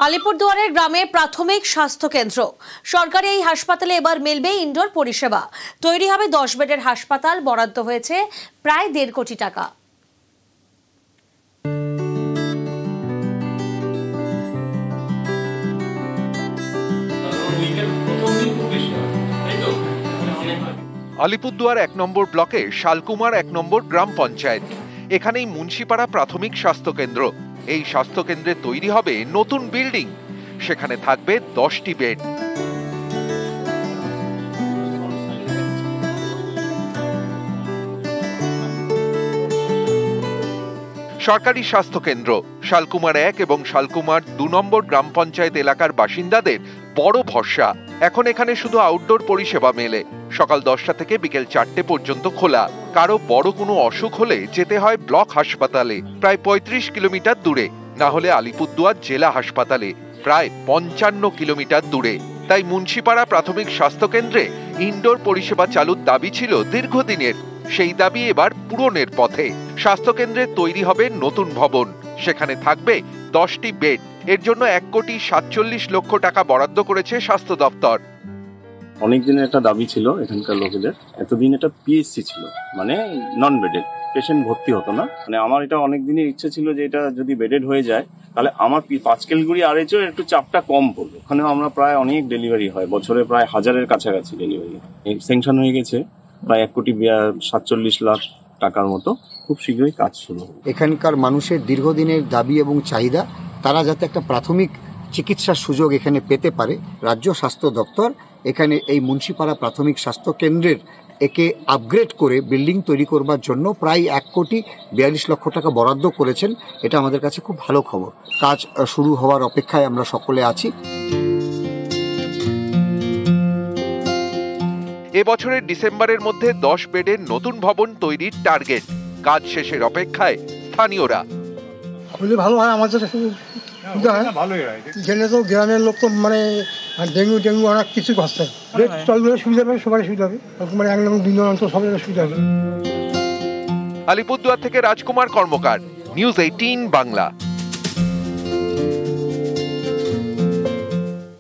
আলিপুরদুয়ারের গ্রামে প্রাথমিক স্বাস্থ্য কেন্দ্র। সরকারি এই হাসপাতালে এবার মিলবে ইনডোর পরিষেবা। তৈরি হবে 10 বেডের হাসপাতাল। বরাদ্দ হয়েছে প্রায় 1.5 কোটি টাকা। আলিপুরদুয়ার 1 নম্বর ব্লকে শালকুমার 1 নম্বর গ্রাম পঞ্চায়েত। এখানেই মুন্সিপাড়া প্রাথমিক স্বাস্থ্য কেন্দ্র। এই স্বাস্থ্য কেন্দ্রে তৈরি হবে নতুন বিল্ডিং। সেখানে থাকবে 10টি বেড। সরকারি স্বাস্থ্য কেন্দ্র শালকুমার 1 এবং শালকুমার 2 নম্বর গ্রাম পঞ্চায়েত এলাকার বাসিন্দাদের বড় ভরসা। এখন এখানে শুধু আউটডোর পরিষেবা মেলে। সকাল 10টা থেকে বিকেল 4টে পর্যন্ত খোলা। কারো বড় কোনো অসুখ হলে যেতে হয় ব্লক হাসপাতালে প্রায় 35 কিলোমিটার দূরে, না হলে আলিপুরদুয়ার জেলা হাসপাতালে প্রায় 55 কিলোমিটার দূরে। তাই মুন্সিপাড়া প্রাথমিক স্বাস্থ্য কেন্দ্রে ইনডোর পরিষেবা চালুর দাবি ছিল দীর্ঘদিনের। সেই দাবি এবার পূরণের পথে। স্বাস্থ্য কেন্দ্রে তৈরি হবে নতুন ভবন। সেখানে থাকবে 10টি বেড। এর জন্য 1,47 লক্ষ টাকা বরাদ্দ করেছে স্বাস্থ্য দপ্তর। অনেক দিনের একটা দাবি ছিল এখানকার লোকেদের। এতদিন এটা পিএসসি ছিল, মানে নন বেডেড, পেশেন্ট ভর্তি হতো না। মানে আমার এটা অনেক দিনের ইচ্ছে ছিল যে এটা যদি বেডেড হয়ে যায় তাহলে আমার 5 ক্যালগুড়ি আরএইচও একটু চাপটা কম পড়বে। ওখানেও আমরা প্রায় অনেক ডেলিভারি হয়, বছরে প্রায় 1000-এর কাছাকাছি ডেলিভারি। স্যাংশন হয়ে গেছে প্রায় 1,47 লাখ টাকার মতো। খুব শীঘ্রই কাজ শুরু হবে। এখানকার মানুষের দীর্ঘদিনের দাবি এবং চাহিদা, তারা যাতে একটা প্রাথমিক চিকিৎসার সুযোগ এখানে পেতে পারে, রাজ্য স্বাস্থ্য দপ্তর এখানে এই মুন্সিপাড়া প্রাথমিক স্বাস্থ্য কেন্দ্রের একে আপগ্রেড করে বিল্ডিং তৈরি করবার জন্য প্রায় 1,42 লক্ষ টাকা বরাদ্দ করেছেন। এটা আমাদের কাছে খুব ভালো খবর। কাজ শুরু হওয়ার অপেক্ষায় আমরা সকলে আছি। এবছরের ডিসেম্বরের মধ্যে 10 বেডের নতুন ভবন তৈরির টার্গেট। কাজ শেষের অপেক্ষায় স্থানীয়রা। খুবই ভালো হয়, আমাদের সুবিধা হয়। এখানে তো গ্রামের লোক তো মানে ডেঙ্গু অনেক কিছু হচ্ছে। চলবে, সুবিধা হবে, সবারই সুবিধা হবে। মানে 1 নম্বর 2 নম্বর সবাই সুবিধা হবে। আলিপুরদুয়ার থেকে রাজকুমার কর্মকার, নিউজ 18 বাংলা।